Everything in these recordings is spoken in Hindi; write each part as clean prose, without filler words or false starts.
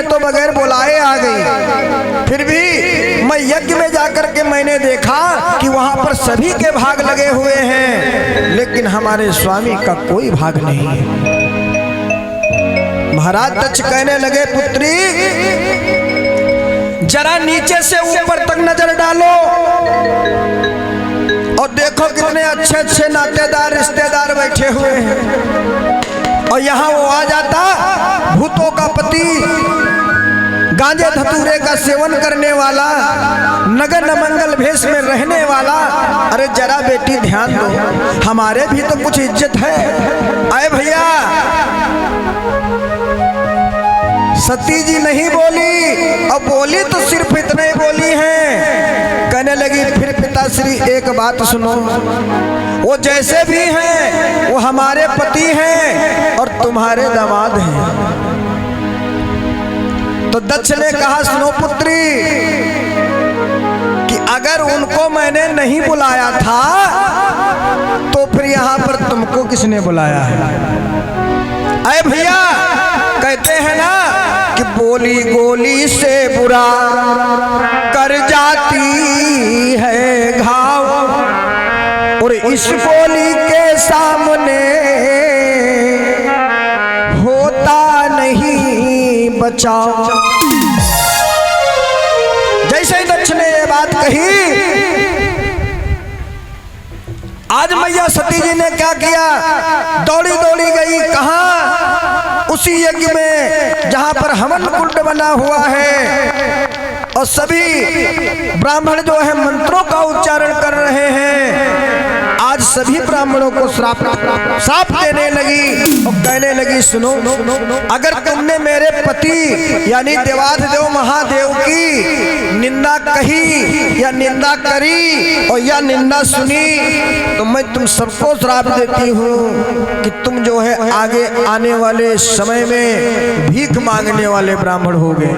मैं तो बगैर बुलाए आ गई। फिर भी मैं यज्ञ में जाकर के मैंने देखा कि वहां पर सभी के भाग लगे हुए हैं, लेकिन हमारे स्वामी का कोई भाग नहीं है। महाराज दक्ष कहने लगे, पुत्री जरा नीचे से ऊपर तक नजर डालो और देखो कितने अच्छे अच्छे नातेदार रिश्तेदार बैठे हुए हैं। और यहाँ वो आ जाता भूतों का पति, गांजे धतूरे का सेवन करने वाला, नगर मंगल भेष में रहने वाला। अरे जरा बेटी ध्यान दो, हमारे भी तो कुछ इज्जत है। आए भैया, सती जी नहीं बोली, और बोली तो सिर्फ इतने ही बोली है। कहने लगी, फिर पिताश्री एक बात सुनो, वो जैसे भी हैं वो हमारे पति हैं और तुम्हारे दामाद हैं। तो दक्ष ने कहा, सुनो पुत्री, कि अगर उनको मैंने नहीं बुलाया था तो फिर यहाँ पर तुमको किसने बुलाया है? अरे भैया, कहते हैं ना कि बोली गोली से बुरा कर जाती है घाव, और इस बोली के सामने होता नहीं बचाव। जैसे ही दक्ष ने ये बात कही, आज मैया सती जी ने क्या किया, दौड़ी दौड़ी गई कहाँ? उसी यज्ञ में जहां पर हवन कुंड बना हुआ है और सभी ब्राह्मण जो है मंत्रों का उच्चारण कर रहे हैं। आज सभी ब्राह्मणों को श्राप देने लगी और कहने लगी, सुनो, अगर तुमने मेरे पति यानी देवाधिदेव महादेव की निंदा कही या निंदा करी और या निंदा सुनी, तो मैं तुम सबको श्राप देती हूँ कि तुम जो है आगे आने वाले समय में भीख मांगने वाले ब्राह्मण हो गए।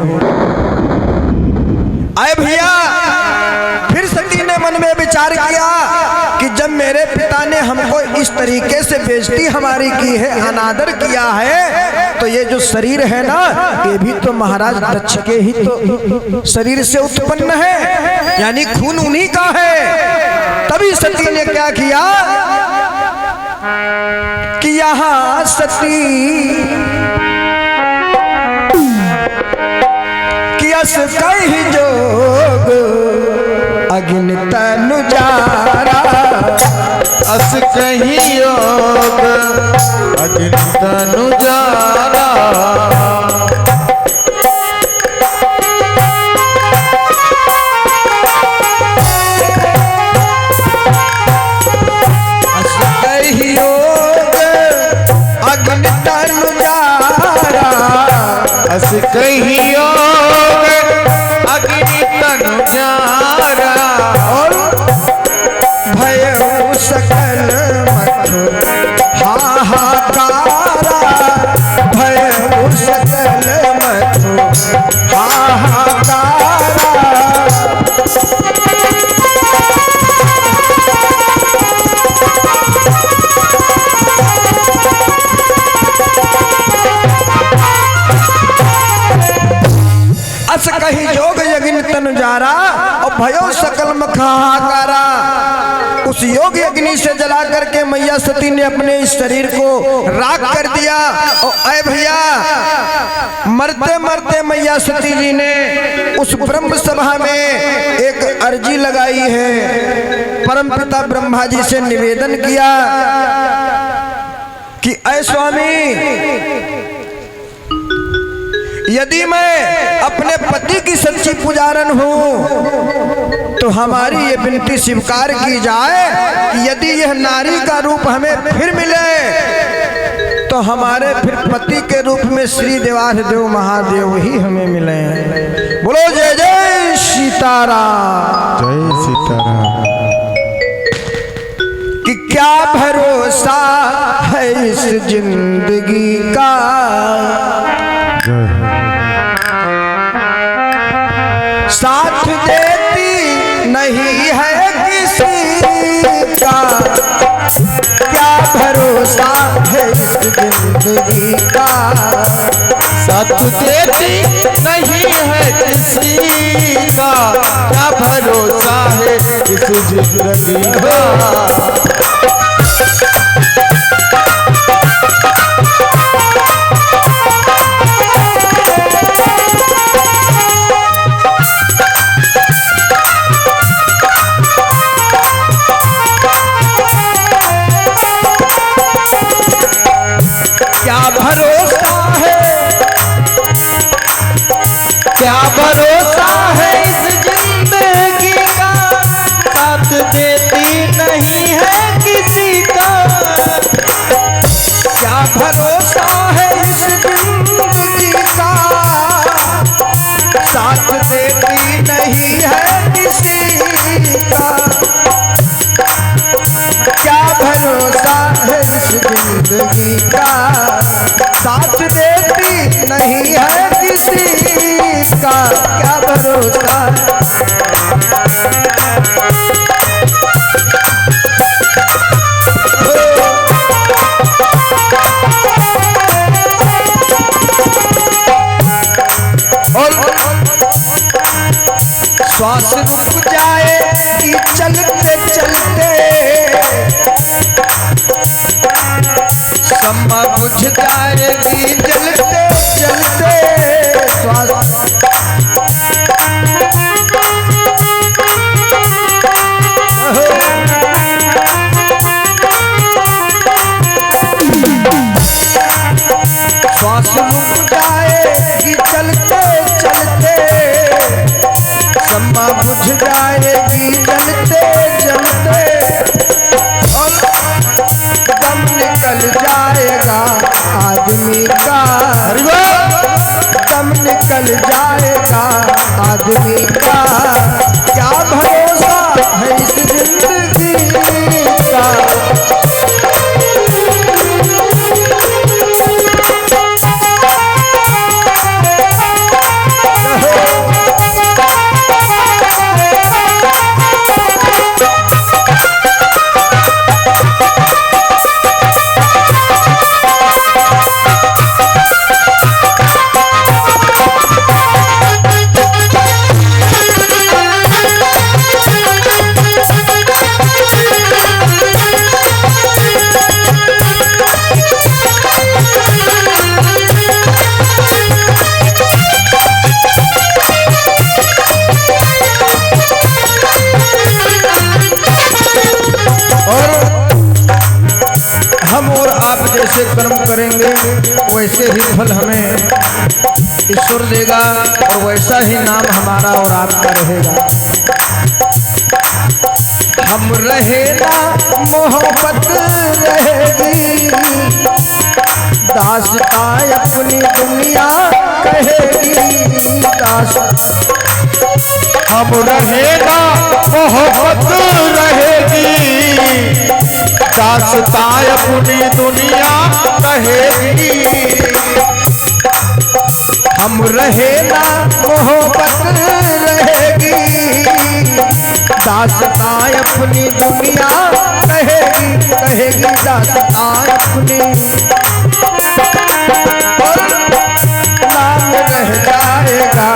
आए भैया, फिर सती ने मन में विचार किया कि जब मेरे पिता ने हमको इस तरीके से बेइज्जती हमारी की है, अनादर किया है, तो ये जो शरीर है ना, ये भी तो महाराज दक्ष के ही तो शरीर से उत्पन्न है, यानी खून उन्हीं का है। तभी सती ने क्या किया कि यहाँ सती यस कही जोग अग्नि तनु जारा, अस कही योग अग्नि तनु जारा। अस कही योग अग्नि तनु जारा, अस कही योग अग्नि तनु जारा। और भय सकल मथु हाहाकारा, भय सकल मथु हाहाकारा। अस कही जोग यज्ञ तन जारा और भयो सकल मखाहाकारा। उस योग अग्नि से जला करके मैया सती ने अपने इस शरीर को राख कर दिया। और ऐ भैया, मरते मरते मैया सती जी ने उस ब्रह्म सभा में एक अर्जी लगाई है, परमपिता ब्रह्मा जी से निवेदन किया कि ऐ स्वामी, यदि मैं अपने पति की सच्ची पुजारन हूँ तो हमारी ये विनती स्वीकार की जाए कि यदि यह नारी का रूप हमें फिर मिले तो हमारे फिर पति के रूप में श्री देवाधिदेव महादेव ही हमें मिले। बोलो जय जय सीताराम। जय सीताराम। कि क्या भरोसा है इस जिंदगी का, साथ देती नहीं है किसी का। क्या भरोसा है इस जिंदगी का, साथ देती जिंदगी का। क्या भरोसा है, क्या भरोसा है इस जिंदगी का, साथ देती नहीं है किसी का। क्या भरोसा है इस जिंदगी का, साथ देती नहीं है किसी का। क्या भरोसा है इस जिंदगी का, साथ देती नहीं है किसी का। क्या भरोसा और श्वास रुक जाए कि चलते चलते, शम्मा बुझ जाएगी जलते जलते। श्वास श्वास रुक जाएगी चलते चलते, शम्मा बुझ जाएगी जलते जलते। और दम निकल जाएगा आदमी का, दम निकल जाएगा आदमी का। क्या भरोसा है इस जिंदगी का। हम और आप जैसे कर्म करेंगे वैसे ही फल हमें ईश्वर देगा, और वैसा ही नाम हमारा और आपका रहेगा। हम रहेगा मोहब्बत रहेगी, दास्तां अपनी दुनिया कहेगी। हम रहेगा मोहब्बत रहेगी, दास्तां अपनी दुनिया कहेगी। हम रहेगा मोहब्बत रहेगी, दास्तां अपनी दुनिया कहेगी कहेगी। दास्तां अपनी और नाम रह जाएगा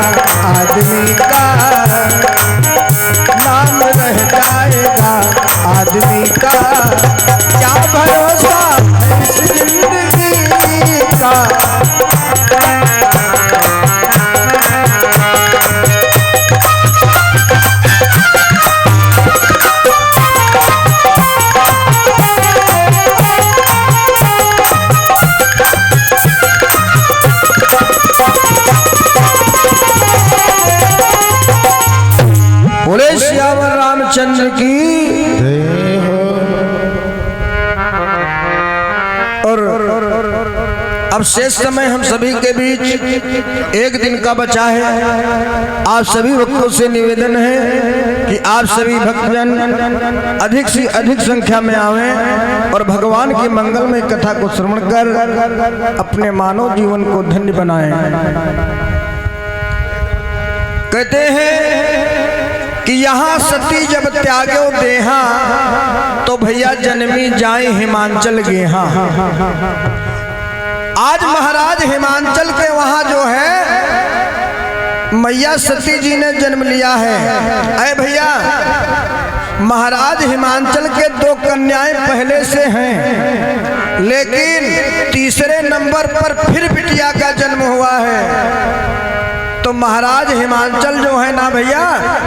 आदमी का, नाम रह जाएगा आदमी का। क्या भरोसा है इस जिंदगी का। बोले श्यावर रामचंद्र की। और अब शेष समय हम सभी के बीच एक दिन का बचा है। आप सभी भक्तों से निवेदन है कि आप सभी भक्तजन अधिक से अधिक संख्या में आवें और भगवान की मंगलमय कथा को श्रवण कर अपने मानव जीवन को धन्य बनाएं। कहते हैं कि यहाँ सती जब त्यागो देहा, तो भैया जन्मी जाए हिमांचल गेहा। आज महाराज हिमांचल के वहां जो है मैया सती जी ने जन्म लिया है। अरे भैया महाराज हिमांचल के 2 कन्याएं पहले से हैं, लेकिन तीसरे नंबर पर फिर बिटिया का जन्म हुआ है। तो महाराज हिमांचल जो है ना भैया,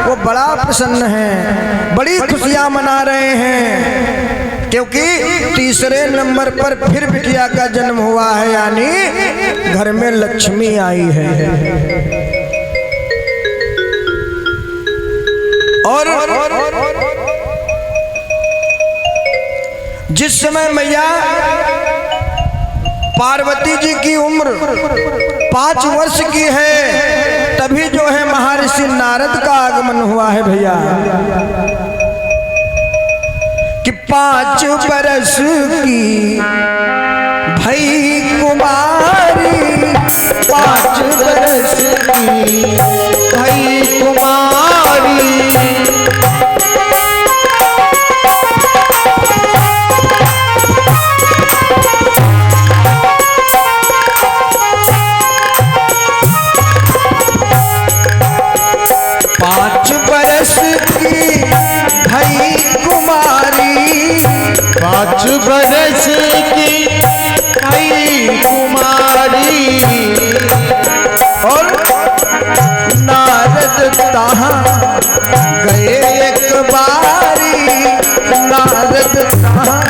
वो बड़ा प्रसन्न है, बड़ी खुशियां मना रहे हैं, क्योंकि तीसरे नंबर पर फिर बिटिया का जन्म हुआ है, यानी घर में लक्ष्मी आई है। और जिस समय मैया पार्वती जी की उम्र 5 वर्ष की है, तभी जो है महर्षि नारद का आगमन हुआ है भैया, कि 5 बरस की भई कुमारी, 5 बरस की भई कुमारी, 5 बरस की भई कुमारी, 5 बरस की भई कुमारी, और नारद तहाँ गए एक बारी, नारद तहाँ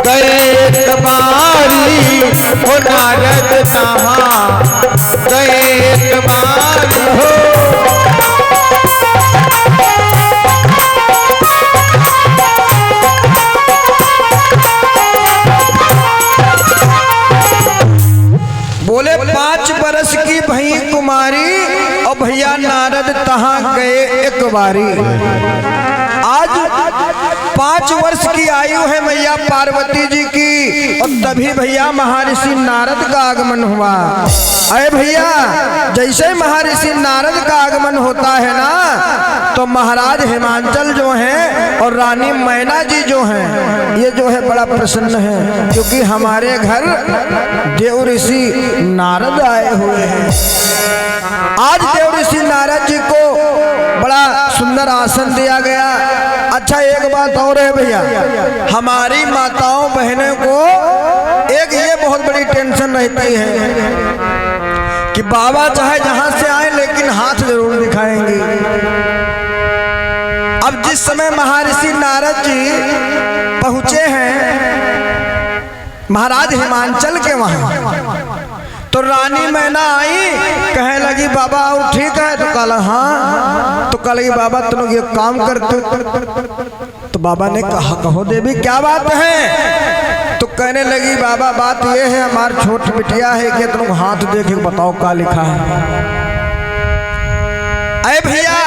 गए एक बारी, हो नारद तहाँ गए एक बारी, हो बोले 5 बरस की भई कुमारी, और भैया नारद तहाँ गए एक बारी। आज 5 वर्ष की आयु है मैया पार्वती जी की, और तभी भैया महर्षि नारद का आगमन हुआ। अरे भैया, जैसे महर्षि नारद का आगमन होता है ना, तो महाराज हिमांचल जो हैं और रानी मैना जी जो हैं, ये जो है बड़ा प्रसन्न है, क्योंकि हमारे घर देव ऋषि नारद आए हुए हैं। आज देव ऋषि नारद जी को बड़ा सुंदर आसन दिया गया। अच्छा, एक बात और है भैया, हमारी माताओं बहनों को एक ये बहुत बड़ी टेंशन रहती है कि बाबा चाहे जहां से आए लेकिन हाथ जरूर दिखाएंगे। अब जिस समय महर्षि नारद जी पहुंचे हैं महाराज हिमांचल के वहां, तो रानी मैना आई, कहे लगी बाबा और ठीक है, तो कहा हाँ, तो कह लगी बाबा तुम ये काम करते, तो बाबा ने कहा कहो देवी क्या बात है, तो कहने लगी बाबा बात ये है, हमार छोट बिटिया है कि तुम हाथ देखे बताओ क्या लिखा है। अरे भैया,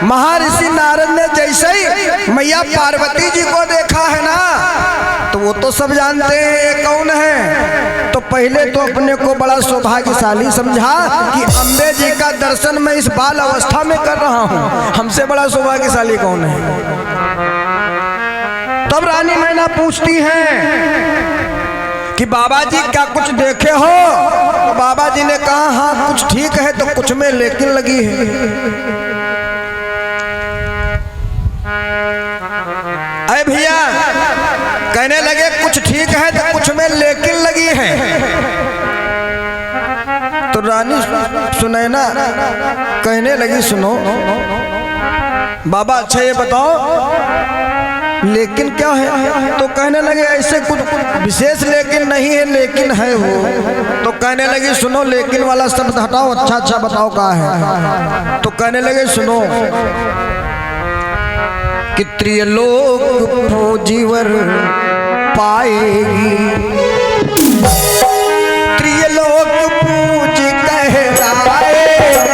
महर्षि नारद ने जैसे ही मैया पार्वती जी को देखा है ना, तो वो तो सब जानते हैं ये कौन है, तो पहले तो अपने को बड़ा सौभाग्यशाली समझा कि अम्बे जी का दर्शन मैं इस बाल अवस्था में कर रहा हूँ, हमसे बड़ा सौभाग्यशाली कौन है। तब रानी मैना पूछती हैं कि बाबा जी क्या कुछ देखे हो, तो बाबा जी ने कहा हाँ कुछ ठीक है, तो कुछ में लेकिन लगी है। अरे भैया, कहने लगे कुछ ठीक है तो कुछ में लेकिन लगी है। तो रानी सुनैना कहने लगी सुनो बाबा, अच्छा ये बताओ लेकिन क्या है, तो कहने लगे ऐसे कुछ विशेष लेकिन नहीं है, लेकिन है वो। तो कहने लगी सुनो लेकिन वाला शब्द हटाओ, अच्छा अच्छा बताओ क्या है। तो कहने लगे सुनो कि त्रिलोक पूजीवर पाएगी, त्रिलोक पूज कहलाएगी,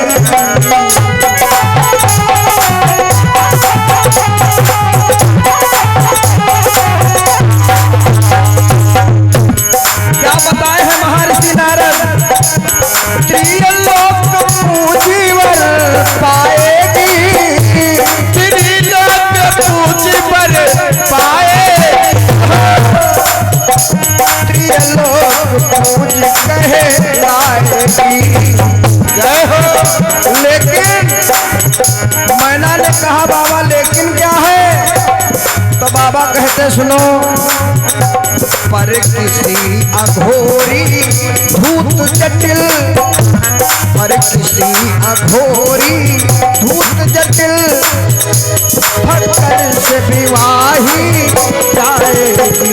क्या बताए हैं महर्षि नारद, त्रिलोक पूजीवर पाएगी, पूजीवर पाए, त्रिलोक पूज कहलाएगी। जय हो। लेकिन मैना ने कहा बाबा लेकिन क्या कहते सुनो, पर किसी अघोरी भूत जटिल, पर किसी अघोरी भूत जटिल फटकर से विवाही जाएगी।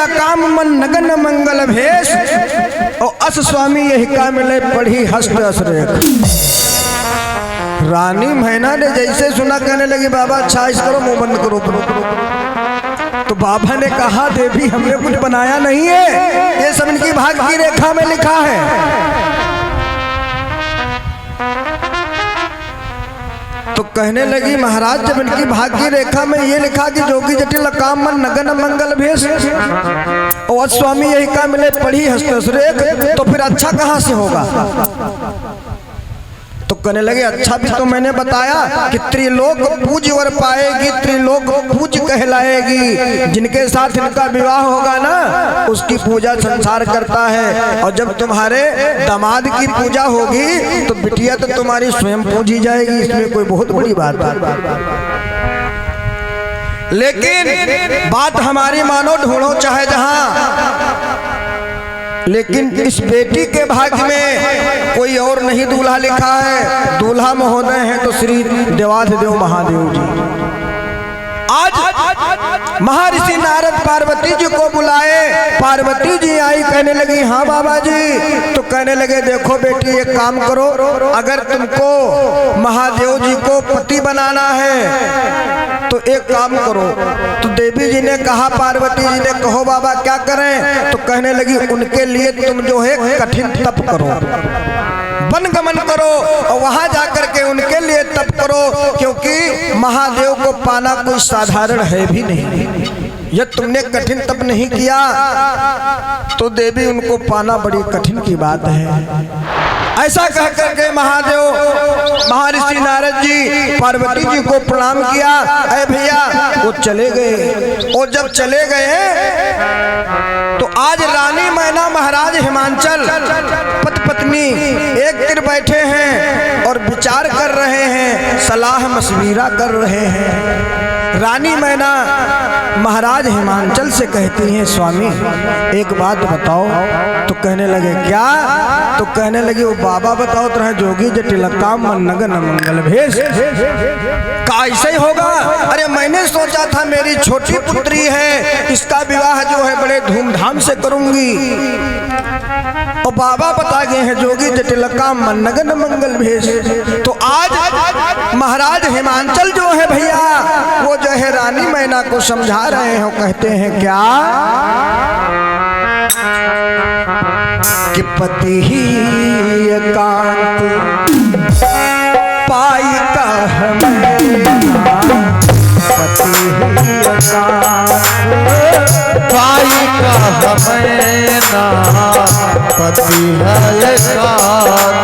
काम मन नगन मंगल भेष और अस स्वामी यही का मिले पढ़ी हस्त असरेख। रानी मैना ने जैसे सुना कहने लगी बाबा अच्छा इस करो मुंह बंद करो। तो बाबा ने कहा देवी हमने कुछ बनाया नहीं है, ये सब इनकी भाग्य की रेखा में लिखा है। तो कहने लगी महाराज जब इनकी भाग्य रेखा में ये लिखा कि जोगी जटिल काम मन नगन मंगल भेष और स्वामी यही का मिले पढ़ी हस्तरेख, तो फिर अच्छा कहाँ से होगा। तो कहने लगे अच्छा भी तो मैंने बताया कि त्रिलोक पूज वर पाएगी, त्रिलोक पूज कहलाएगी। जिनके साथ इनका विवाह होगा ना उसकी पूजा संसार करता है, और जब तुम्हारे दामाद की पूजा होगी तो बिटिया तो तुम्हारी स्वयं पूजी जाएगी। इसमें कोई बहुत बड़ी बात है। लेकिन बात हमारी मानो ढूंढो चाहे जहां, लेकिन इस बेटी के भाग्य में कोई और नहीं दूल्हा लिखा है। दूल्हा महोदय हैं तो श्री देवाधिदेव महादेव जी। आज महर्षि नारद पार्वती जी को बुलाए, पार्वती जी आई कहने लगी हाँ बाबा जी। तो कहने लगे देखो बेटी एक काम करो, अगर तुमको महादेव जी को पति बनाना है तो एक काम करो। तो देवी जी ने कहा पार्वती जी ने कहो बाबा क्या करें। तो कहने लगी उनके लिए तुम जो है कठिन तप करो, वन गमन करो और वहां जाकर के उनके लिए तप करो, क्योंकि महादेव को पाना कोई साधारण है भी नहीं। यदि तुमने कठिन तप नहीं किया तो देवी उनको पाना बड़ी कठिन की बात है। ऐसा कह करके महादेव महर्षि नारद जी पार्वती जी को प्रणाम किया। अरे भैया वो चले गए, और जब चले गए तो आज रानी मैना महाराज हिमांचल पति पत्नी एक तिर बैठे हैं और विचार कर रहे हैं, सलाह मशविरा कर रहे हैं। रानी मैना महाराज हिमांचल से कहती हैं स्वामी एक बात बताओ। तो कहने लगे क्या। तो कहने लगे वो बाबा बताओ तो जोगी जटिल काम मन नगन मंगल भेष का ऐसे ही होगा। अरे मैंने सोचा था मेरी छोटी पुत्री है, इसका विवाह जो है बड़े धूमधाम से करूंगी, और बाबा बता गए हैं जोगी जटिल काम मन नगन मंगल भेष। तो आज महाराज हिमांचल जो है भैया वो जो है रानी मैना को समझा रहे हैं, कहते हैं क्या कि पति ही एकांत पाई का पति ही एकांत पाई का हमें ना पति है एकांत।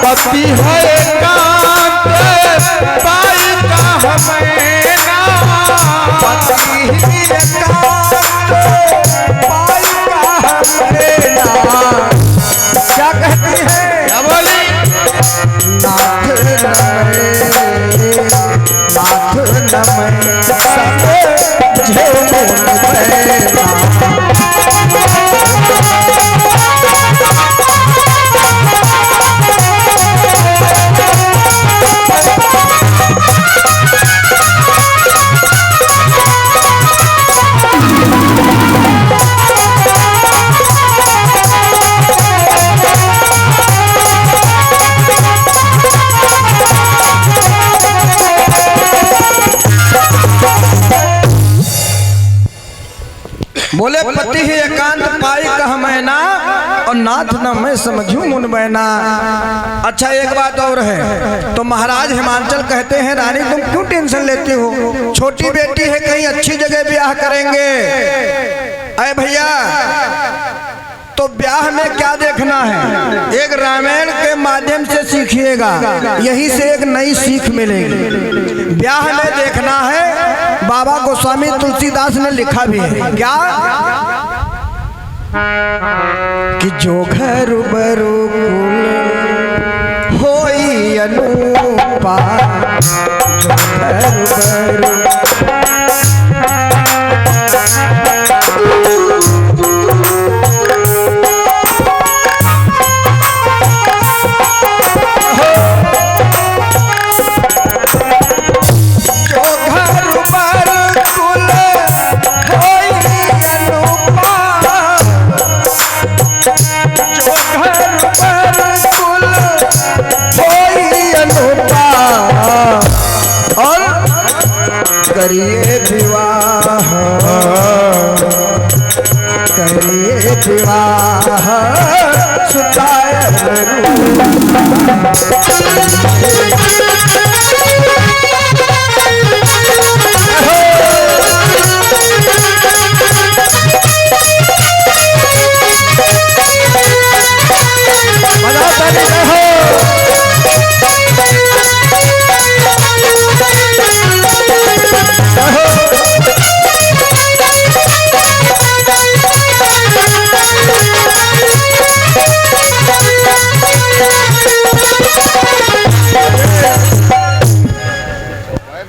पति है एकांत पाई का हमें ना पति ही एकांत पाई का हमें ना। क्या कहती है क्या बोली। नाथ नमय सब झेल बोले पति ही एकांत पाई कह मैना और नाथ न मैं समझूं मुन बैना। अच्छा एक बात और है, तो महाराज हिमांचल कहते हैं रानी तुम क्यों टेंशन लेती हो, छोटी बेटी है कहीं अच्छी जगह ब्याह करेंगे। अरे भैया तो ब्याह में क्या देखना है, एक रामायण के माध्यम से सीखिएगा, यही से एक नई सीख मिलेगी। ब्याह में देखना है, बाबा गोस्वामी तुलसीदास ने लिखा भी है क्या कि जो घर बरु कुल होई अनुपा, जो घर बरु करिए विवाह, करिए विवाह सुताय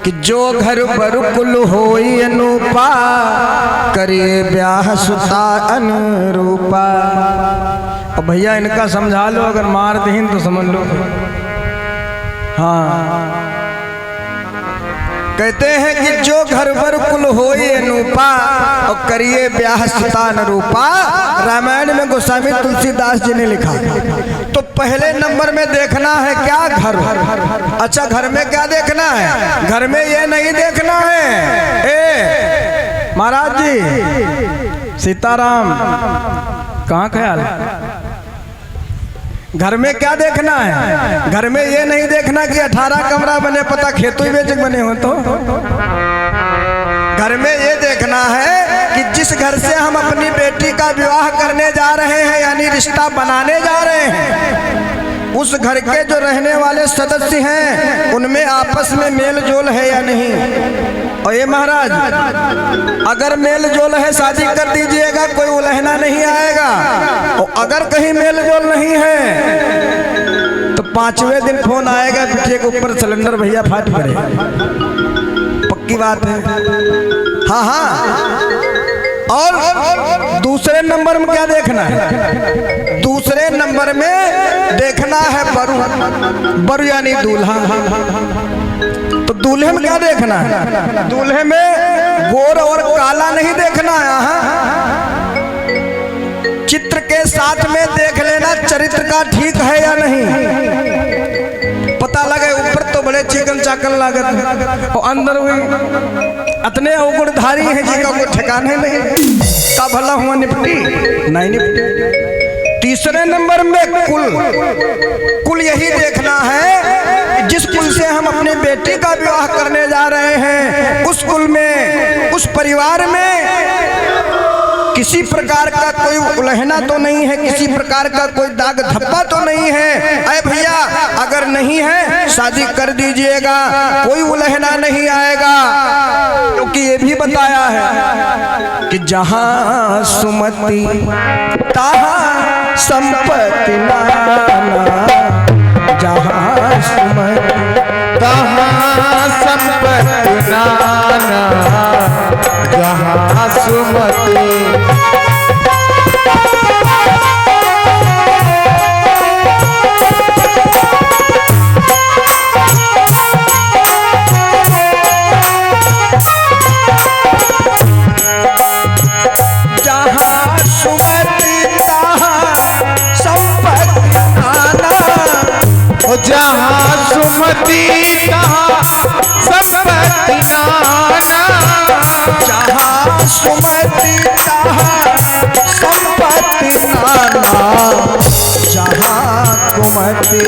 कि जो घर बरुकुल होई अनुपा, करिए ब्याह सुता अनुरूपा। अब भैया इनका समझा लो, अगर मार दीन तो समझ लो। हाँ कहते हैं कि जो घर बरुकुल होई अनुपा और करिए ब्याह सुता अनुरूपा, रामायण में गोस्वामी तुलसीदास जी ने लिखा। तो पहले नंबर में देखना है क्या, घर। अच्छा घर में क्या देखना है, घर में ये नहीं देखना है ए महाराज जी सीताराम कहाँ ख्याल, घर में क्या देखना है, घर में ये नहीं देखना कि 18 कमरा बने पता खेतों ही बेच बने हो। तो घर में ये देखना है कि जिस घर से हम अपनी बेटी का विवाह करने जा रहे हैं, यानी रिश्ता बनाने जा रहे हैं, उस घर के जो रहने वाले सदस्य हैं उनमें आपस में मेल जोल है या नहीं। और ये महाराज अगर मेल जोल है शादी कर दीजिएगा, कोई उलझना नहीं आएगा। और अगर कहीं मेल जोल नहीं है तो 5वें दिन फोन आएगा पीछे के ऊपर सिलेंडर भैया फाट पड़े, पक्की बात है। हाँ हाँ। और दूसरे नंबर में क्या देखना है, दूसरे नंबर में देखना है बरु, बरु यानी दूल्हा। तो दूल्हे में क्या देखना है, दूल्हे में गोर और काला नहीं देखना है, चित्र के साथ में देख लेना चरित्र का ठीक है या नहीं। पता लगे ऊपर तो बड़े चिकन चाकन लागत और अंदर हुई अतने अवगुणधारी हैं जी का कोई ठिकाने नहीं, का भला हुआ निपटी नहीं निपटी। तीसरे नंबर में कुल यही देखना है, जिस कुल से हम अपनी बेटी का विवाह करने जा रहे हैं उस कुल में, उस परिवार में किसी प्रकार का कोई उलझना तो नहीं है, किसी प्रकार का कोई दाग धब्बा तो नहीं है। अरे भैया अगर नहीं है शादी कर दीजिएगा, कोई उलझना नहीं आएगा। क्योंकि ये भी बताया है कि जहां सुमति तहां संपत्ति नाना, जहां सुमति तहां संपत्ति नाना, जहां सुमति जहाँ सुमति तहाँ संपत्ति नाना, जहाँ सुमति जहाँ संपत्ति नाना, जहाँ कुमति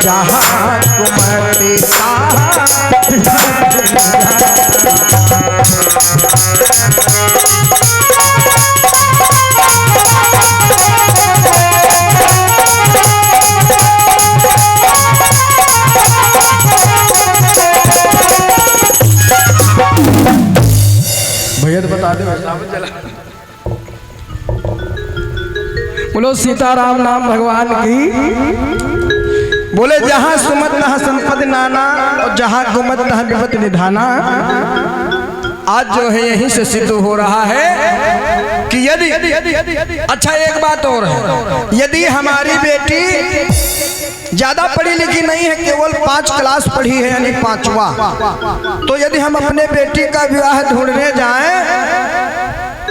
जहाँ कुमति भैया तो बता दे। बोलो सीताराम नाम भगवान की। बोले जहाँ सुमत तहाँ संपत्ति नाना, और जहाँ कुमत तहाँ विपत्ति निधाना। आज जो है यहीं से सिद्ध हो रहा है कि यदि अच्छा एक बात और है, यदि हमारी बेटी ज्यादा पढ़ी लिखी नहीं है, केवल 5 क्लास पढ़ी है यानी 5वां, तो यदि हम अपने बेटी का विवाह ढूंढने जाएं,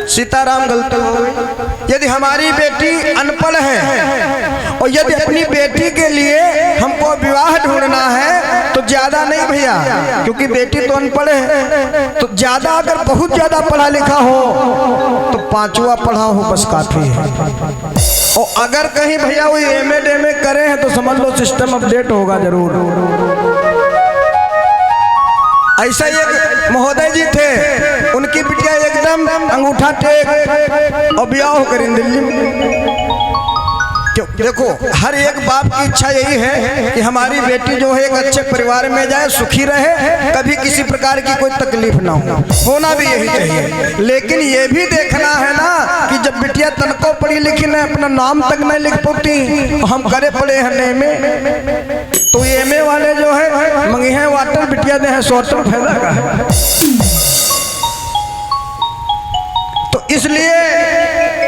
सीताराम गलती हो गई। यदि हमारी बेटी अनपढ़ है और यदि अपनी बेटी के लिए हमको विवाह ढूंढना है तो ज्यादा नहीं भैया, क्योंकि बेटी तो अनपढ़ है, तो ज्यादा अगर बहुत ज्यादा पढ़ा लिखा हो तो 5वां पढ़ा हो बस काफी है। और अगर कहीं भैया वो MA करे हैं तो समझ लो सिस्टम अपडेट होगा जरूर। ऐसा एक महोदय जी थे, उनकी बिटिया एकदम अंगूठा टेक और ब्याह करें दिल्ली में। क्यों देखो, हर एक बाप की इच्छा यही है कि हमारी बेटी जो है एक अच्छे परिवार में जाए, सुखी रहे, कभी किसी प्रकार की कोई तकलीफ ना हो, होना भी यही चाहिए। लेकिन ये भी देखना है ना कि जब बिटिया तनको पढ़ी लिखी न अपना नाम तक नहीं लिख पाती, हम करे पड़े हैं में, तो MA वाले जो है मंगे हैं वाटर, बिटिया दे हैं सोटर, फायदा का है। तो इसलिए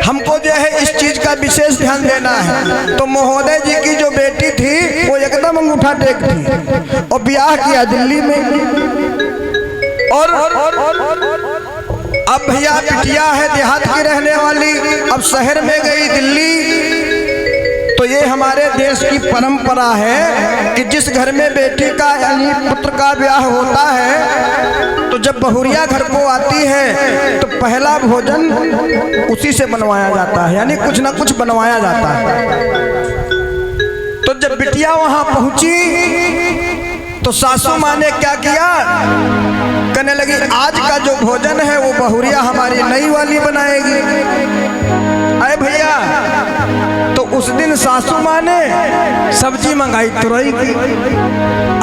हमको जो है इस चीज का विशेष ध्यान देना है। तो महोदय जी की जो बेटी थी वो एकदम अंगूठा टेक थी और ब्याह किया दिल्ली में। और अब भैया बिटिया है देहात की रहने वाली, अब शहर में गई दिल्ली। तो ये हमारे देश की परंपरा है कि जिस घर में बेटी का यानी पुत्र का ब्याह होता है तो जब बहुरिया घर को आती है तो पहला भोजन उसी से बनवाया जाता है, यानी कुछ ना कुछ बनवाया जाता है। तो जब बिटिया वहां पहुंची तो सासू माँ ने क्या किया, कहने लगी आज का जो भोजन है वो बहुरिया हमारी नई वाली बनाएगी। अरे भैया, तो उस दिन सासू माँ ने सब्जी मंगाई तुरई की।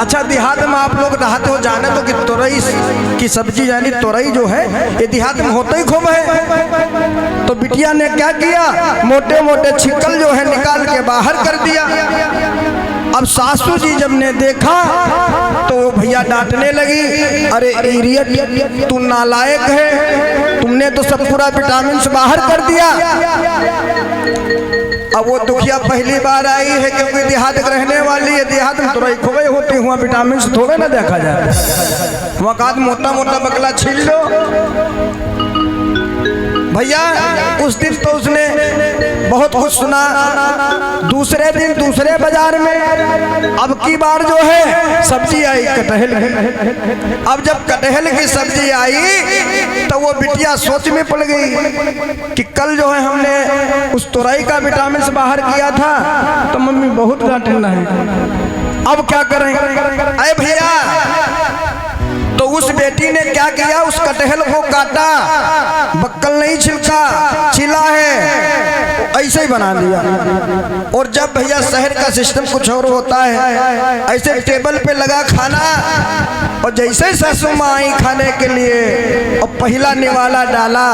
अच्छा देहात में आप लोग रहते हो, जाने तो कि तुरई की सब्जी यानी तुरई जो है ये देहात में होता ही खूब है। तो बिटिया ने क्या किया, मोटे मोटे छिकल जो है निकाल के बाहर कर दिया। अब सासू जी जब ने देखा तो वो भैया डांटने लगी, अरे इडियट, तू नालायक है, तुमने तो सब पूरा विटामिन से बाहर कर दिया। अब वो दुखिया पहली बार आई है क्योंकि देहात रहने वाली है, देहात में तुरई खोए होती हुआ विटामिन से थोड़े ना देखा जाए। वकात मोटा मोटा बकला छील लो भैया। उस दिन तो उसने बहुत कुछ सुना। दूसरे दिन दूसरे बाजार में अब की बार जो है सब्जी आई कटहल की। अब जब कटहल की सब्जी आई तो वो बिटिया सोच में पड़ गई कि कल जो है हमने उस तुरई का विटामिन से बाहर किया था तो मम्मी बहुत डांटना है, अब क्या करें। अरे भैया, तो उस बेटी ने क्या किया, उस कटहल को काटा, बक्कल नहीं छिला है, ऐसे ही बना दिया। और जब भैया शहर का सिस्टम कुछ और होता है, ऐसे टेबल पे लगा खाना, और जैसे सासू माँ आई खाने के लिए और पहला निवाला डाला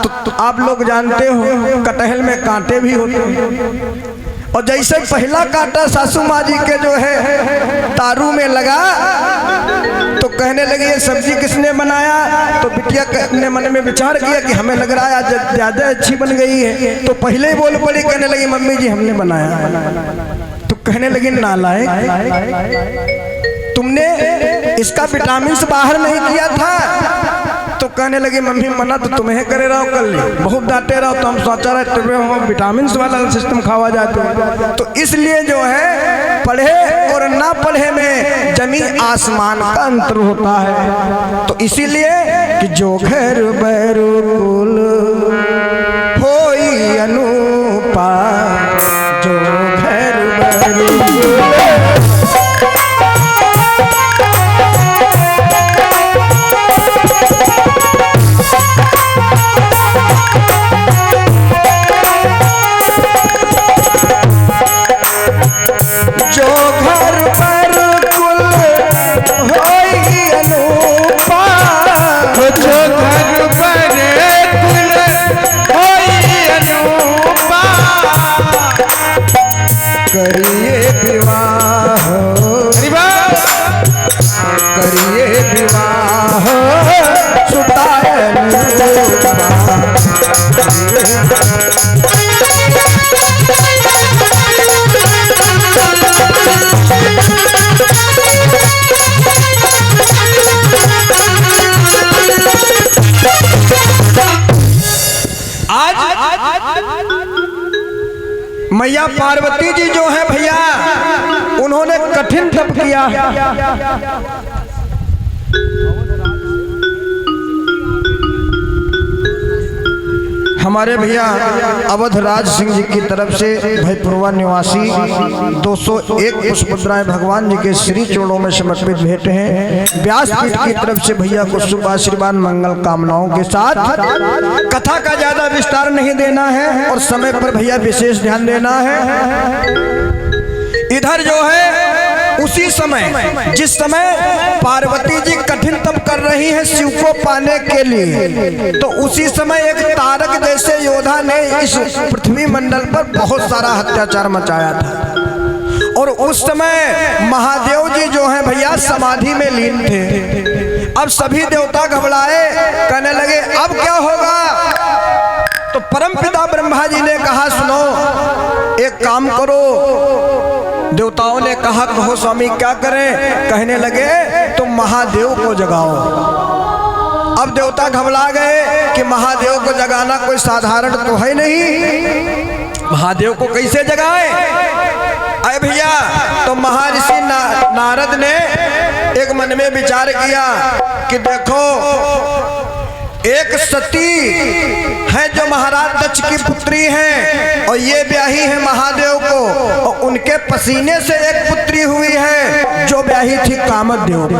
तो आप लोग जानते हो कटहल में कांटे भी होते हैं। और जैसे पहला कांटा सासू माँ जी के जो है तारू में लगा तो कहने लगी ये सब्जी किसने बनाया। तो बिटिया ने मन में विचार किया कि हमें लग रहा है आज ज्यादा अच्छी बन गई है, तो पहले ही बोल पड़ी, कहने लगी मम्मी जी हमने बनाया। तो कहने लगी नालायक, तुमने इसका विटामिन से बाहर नहीं किया था। तो कहने लगी मम्मी मना तो तुम्हें करे रहो, कल बहुत डांटे रहो तो हम सोचा रहे तुम्हें हम विटामिन वाला सिस्टम खावा जाते हैं। तो इसलिए जो है पढ़े और ना पढ़े में जमीन आसमान का अंतर होता है। तो इसीलिए कि जो घर बैरुकुल होई अनुपा, जो घर बैरुकुल मैया पार्वती जी जो है भैया उन्होंने कठिन तप किया। हमारे भैया अवधराज सिंह जी की तरफ से भैपुरवा निवासी 201 पुष्पमुद्राएं भगवान जी के श्री चरणों में समर्पित भेंट हैं। व्यासपीठ की तरफ से भैया को शुभ आशीर्वाद मंगल कामनाओं के साथ। कथा का ज्यादा विस्तार नहीं देना है और समय पर भैया विशेष ध्यान देना है। इधर जो है उसी समय जिस समय पार्वती जी कठिन तप कर रही हैं शिव को पाने के लिए, तो उसी समय एक तारक जैसे योद्धा ने इस पृथ्वी मंडल पर बहुत सारा अत्याचार मचाया था। और उस समय महादेव जी जो हैं भैया समाधि में लीन थे। अब सभी देवता घबराए, कहने लगे अब क्या होगा। तो परमपिता ब्रह्मा जी ने कहा सुनो एक काम करो। देवताओं ने कहा कहो स्वामी क्या करें। कहने लगे तुम महादेव को जगाओ। अब देवता घबरा गए कि महादेव को जगाना कोई साधारण तो है नहीं, महादेव को कैसे जगाएं। अरे भैया तो महर्षि नारद ने एक मन में विचार किया कि देखो एक सती है जो महाराज दक्ष की पुत्री है और ये ब्याही है महादेव को, और उनके पसीने से एक पुत्री हुई है जो ब्याही थी कामदेव को।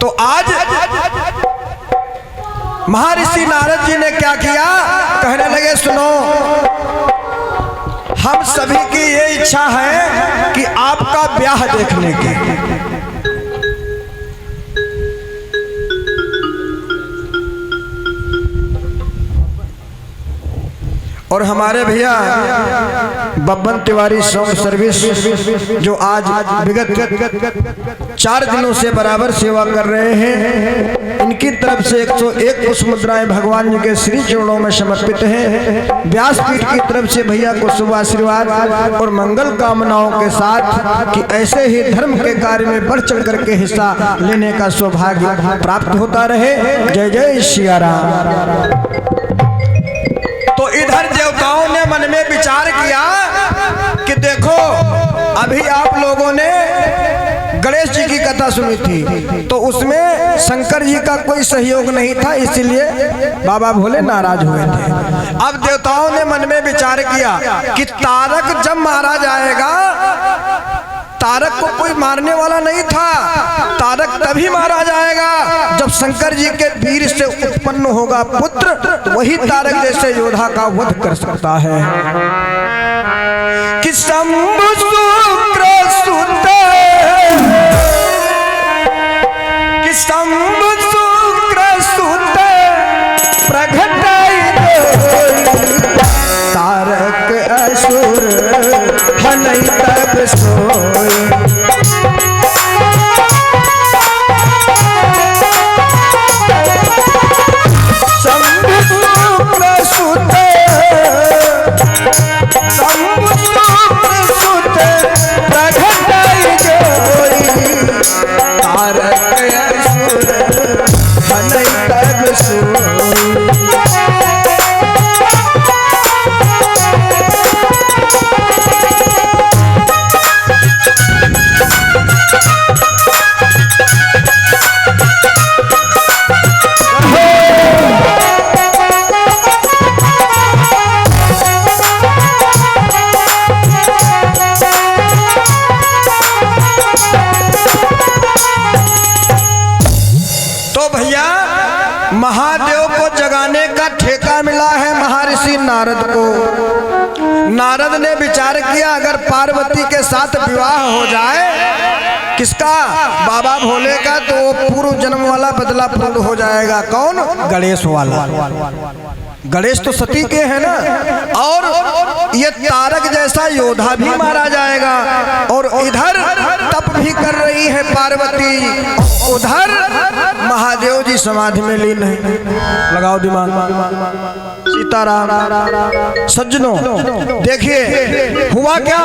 तो आज महर्षि नारद जी ने क्या किया। कहने लगे सुनो हम सभी की ये इच्छा है कि आपका ब्याह देखने की। और हमारे भैया बब्बन तिवारी सॉन्ग सर्विस जो आज विगत 4 दिनों से बराबर सेवा कर रहे हैं, इनकी तरफ से 101 पुष्पमुद्राएं भगवान जी के श्री चरणों में समर्पित हैं। व्यासपीठ की तरफ से भैया को शुभ आशीर्वाद और मंगल कामनाओं के साथ कि ऐसे ही धर्म के कार्य में बढ़ चढ़ करके हिस्सा लेने का सौभाग्य प्राप्त होता रहे। जय जय सिया राम। तो इधर देवताओं ने मन में विचार किया कि देखो अभी आप लोगों ने गणेश जी की कथा सुनी थी तो उसमें शंकर जी का कोई सहयोग नहीं था, इसीलिए बाबा भोले नाराज हुए थे। अब देवताओं ने मन में विचार किया कि तारक जब मारा जाएगा, तारक को कोई मारने वाला नहीं था, तारक तभी मारा जाएगा जब शंकर जी के वीर से उत्पन्न होगा पुत्र, तो वही तारक जैसे योद्धा का वध कर सकता है। कि शंभु शुक्र सुत, कि शंभु शुक्र सुत प्रगटाई तारक असुर हनई तब सोई। शंभु शुक्र सुत, शंभु शुक्र सुत प्रगटाई जोई तारक असुर हनई तो भैया महादेव को जगाने का ठेका मिला है महर्षि नारद को। नारद ने विचार किया अगर पार्वती के साथ विवाह हो जाए किसका, बाबा भोले का, तो वो पूर्व जन्म वाला बदला पूर्ण हो जाएगा। कौन? गणेश वाला। गणेश तो सती के है ना, और ये तारक जैसा योद्धा भी मारा जाएगा। और इधर तप भी कर रही है पार्वती, उधर महादेव जी समाधि में लीन है। लगाओ दिमाग। सीताराम। सज्जनों देखिए हुआ क्या,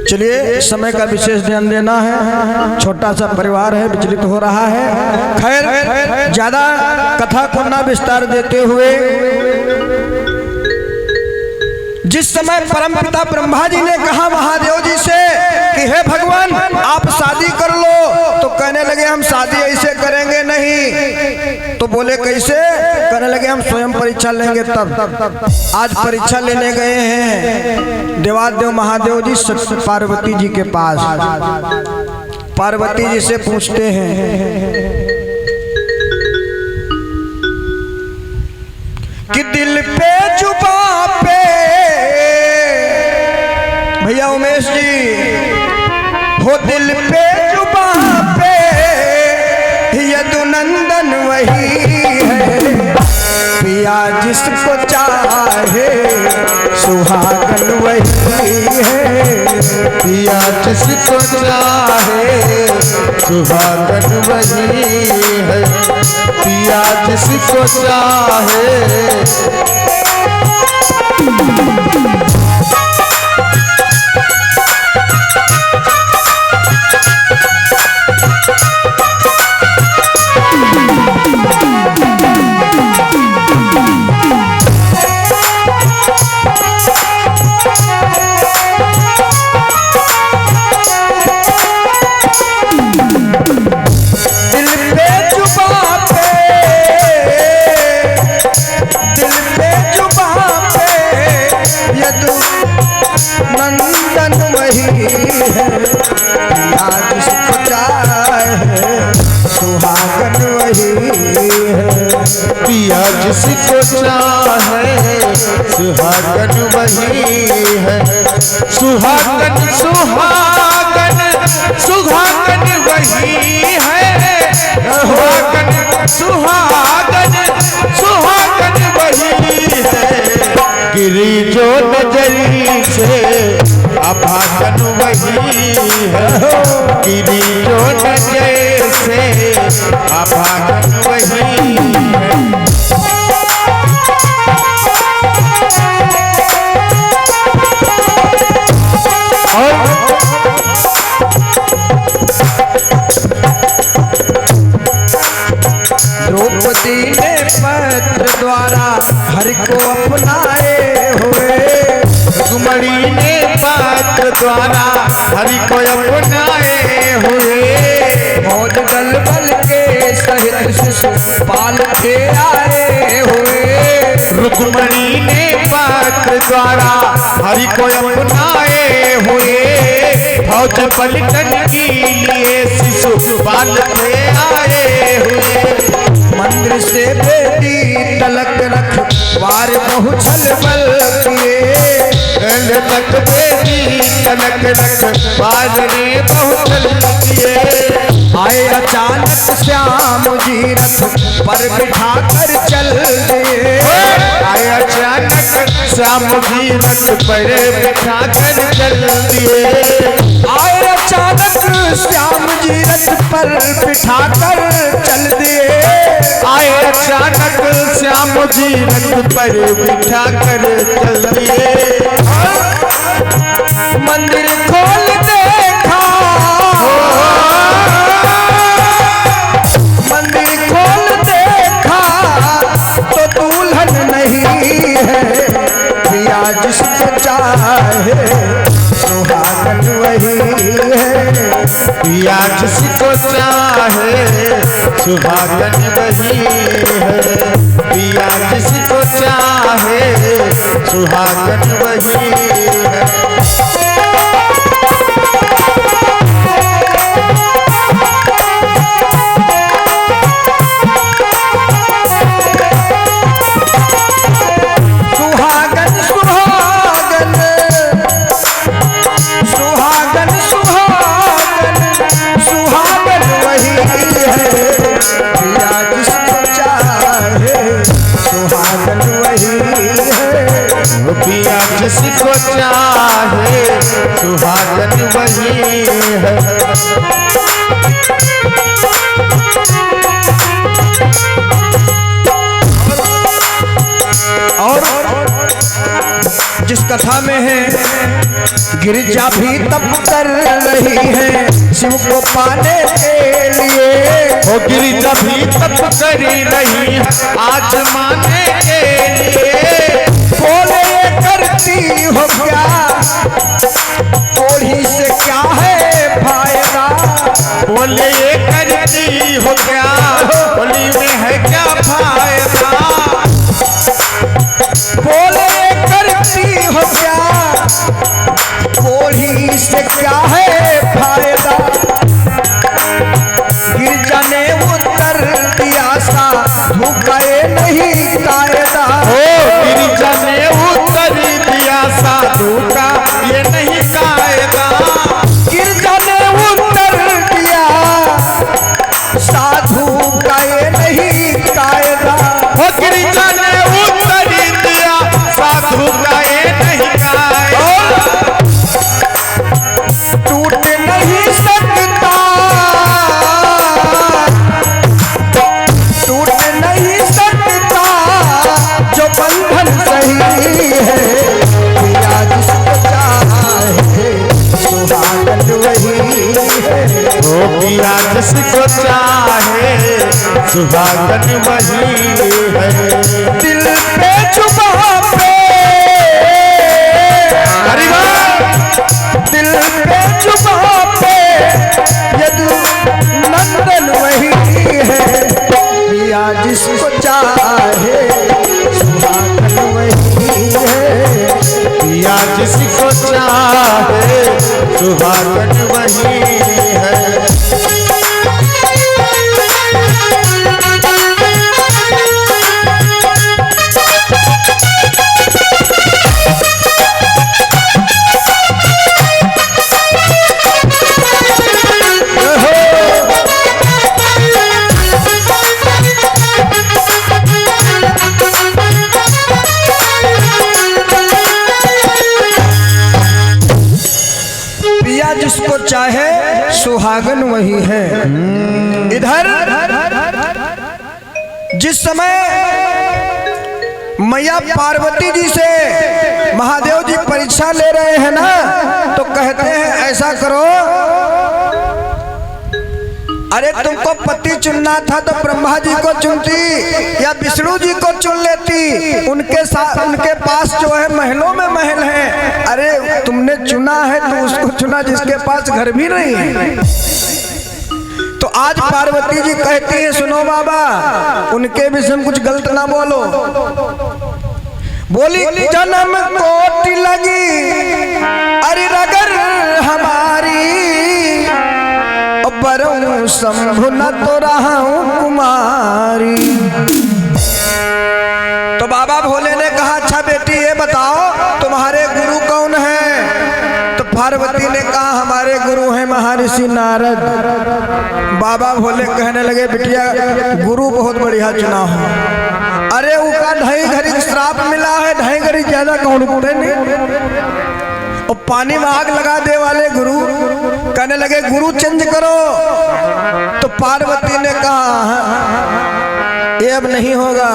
चलिए समय का विशेष ध्यान देना है, छोटा सा परिवार है, विचलित हो रहा है। खैर ज्यादा कथा को न विस्तार देते हुए, जिस समय परमपिता ब्रह्मा जी ने कहा महादेव जी से कि हे भगवान आप शादी कर लो, तो कहने लगे हम शादी ऐसे करेंगे नहीं। तो बोले कैसे? कहने लगे हम स्वयं परीक्षा लेंगे तब। आज परीक्षा लेने गए हैं देवादेव महादेव जी पार्वती जी के पास। पार्वती जी से पूछते हैं कि दिल पे जुबां पे, भैया उमेश जी, हो दिल पे जुबां पे यदुनंदन वही है, पिया जिसको चाहे सुहागन वही है, पिया जिसको चाहे सुहागन वही है, पिया जिसको चाहे। नंदन वही है, पिया जिसको चाहे सुहागन वही है, पिया जिसको चाहे सुहागन वही है, सुहागन सुहागन सुहागन वही है, सुहागन सुहागन सुहागन वही है, गिरी जो नजरी से अभागन वही है, गिरी जो नजर से अभागन वही है। द्रौपदी ने पत्र द्वारा हरि को अपनाए हुए, रुक्मणी ने पत्र द्वारा हरि को अपनाए हुए, मौज दल बल के सहित शिशुपाल के आए हुए, रुक्मणी ने पत्र द्वारा हरि को अपनाए हुए, फौज पलटन के लिए शिशुपाल के आए हुए, मंदिर से बेटी तलक रखवार बहु छल बल किए, तक बेटी तलक रखवार ने बहुत किए, आए अचानक श्याम जी रथ पर बिठा कर चल दिए, आए अचानक श्याम जी रथ पर बिठा कर चल दिए, आए अचानक श्याम जी रथ पर बिठा कर चल दिए, आए अचानक श्याम जी रथ पर बिठा कर चल दिए, मंदिर खोल देखा, मंदिर खोल देखा तो दुल्हन नहीं है, पिया जिसको चाहे सुहागन वही है, पिया जिसको चाहे सुहागन वही है, पिया जिसको सुहागन वही है। पिया जिसको चाहे सुहागन वही है। और जिस कथा में है गिरिजा भी तप कर रही है शिव को पाने के लिए। वो गिरिजा भी तप कर रही है आज माने के लिए। बोले करती हो क्या ओढ़ी से क्या है फायदा। बोले ये करती हो क्या बोली में है क्या फायदा। बोले करती हो क्या ओढ़ी से क्या है फायदा। गिरजा ने उत्तर दिया सा भूखे नहीं कायदा। गिरिजा ने उत्तर दिया साधु का ये नहीं कायदा। गिरजा ने उत्तर दिया साधु का ये नहीं कायदा। गिरिजा ने उत्तर दिया साधु का ये नहीं कायदा। टूट नहीं सकता टूट नहीं सकता जो बंधन सही है। पिया जिसको चाहे सुहागन वही है। ओ पिया जिसको चाहे सुहागन वही है। दिल पे जुबां पे दिल पे जुबां पे यदु नंदन वही है। पिया जिसको चाहे सुहागन वही है। पिया जिसको चाहे सुहागन वही है। जिसको चाहे सुहागन वही है। इधर जिस समय मैया पार्वती जी से महादेव जी परीक्षा ले रहे हैं ना तो कहते हैं ऐसा करो अरे तुमको पति चुनना था तो ब्रह्मा जी को चुनती या विष्णु जी को चुन लेती। उनके साथ उनके पास जो है महलों में महल है। अरे तुमने चुना है तो उसको चुना जिसके पास घर भी नहीं है। तो आज पार्वती जी कहती है सुनो बाबा उनके विषय में कुछ गलत ना बोलो। बोली जन्म कोटि लगी अरे रगर हमारी बरऊं शंभु न तो रहा हूं कुमारी। तो बाबा भोले ने कहा अच्छा बेटी ये बताओ तुम्हारे गुरु कौन है। तो पार्वती ने कहा हमारे गुरु हैं महर्षि नारद। बाबा भोले कहने लगे बिटिया गुरु बहुत बढ़िया चुना हो। अरे उनका ढाई घड़ी श्राप मिला है ढाई घड़ी ज्यादा कौन कूदे नहीं। और पानी में आग लगा दे वाले गुरु कहने लगे गुरु चेंज करो। तो पार्वती ने कहा ये अब नहीं होगा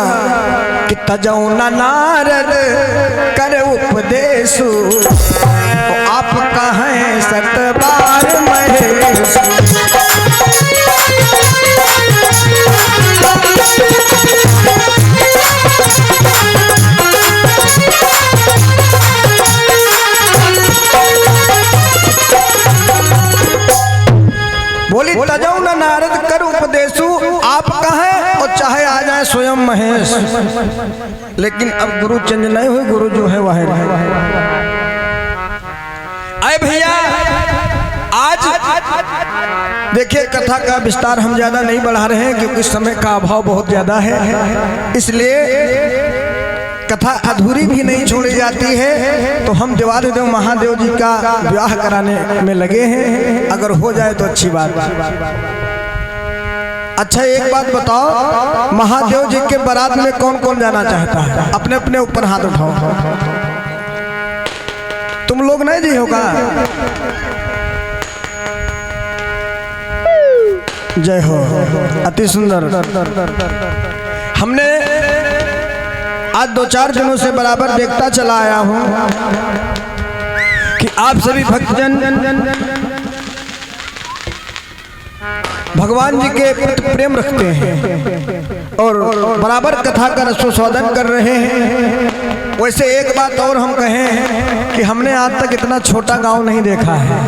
कि तजौना नारद कर उपदेश आप कहें सतबार महेश। बोली तजौना नारद कर उपदेशु आप कहें और चाहे आ जाए स्वयं महेश। लेकिन अब गुरु चेंज नहीं हुए, गुरु जो है वह है। अरे भैया आज देखिए कथा का विस्तार हम ज्यादा नहीं बढ़ा रहे हैं क्योंकि समय का अभाव बहुत ज्यादा है, इसलिए कथा अधूरी भी नहीं छोड़ी जाती है। तो हम देवाधिदेव महादेव जी का विवाह कराने में लगे हैं, अगर हो जाए तो अच्छी बात। अच्छा एक बात बताओ, महादेव जी के बारात में कौन कौन जाना चाहता है? अपने अपने ऊपर हाथ उठाओ। तुम लोग नहीं जी होगा? जय हो, अति सुंदर। हमने आज 2-4 दिनों से बराबर देखता चला आया हूं कि आप सभी भक्तजन भगवान जी के प्रति प्रेम रखते हैं और बराबर कथा का रसोस्वादन कर रहे हैं। वैसे एक बात और हम कहें कि हमने आज तक इतना छोटा गांव नहीं देखा है,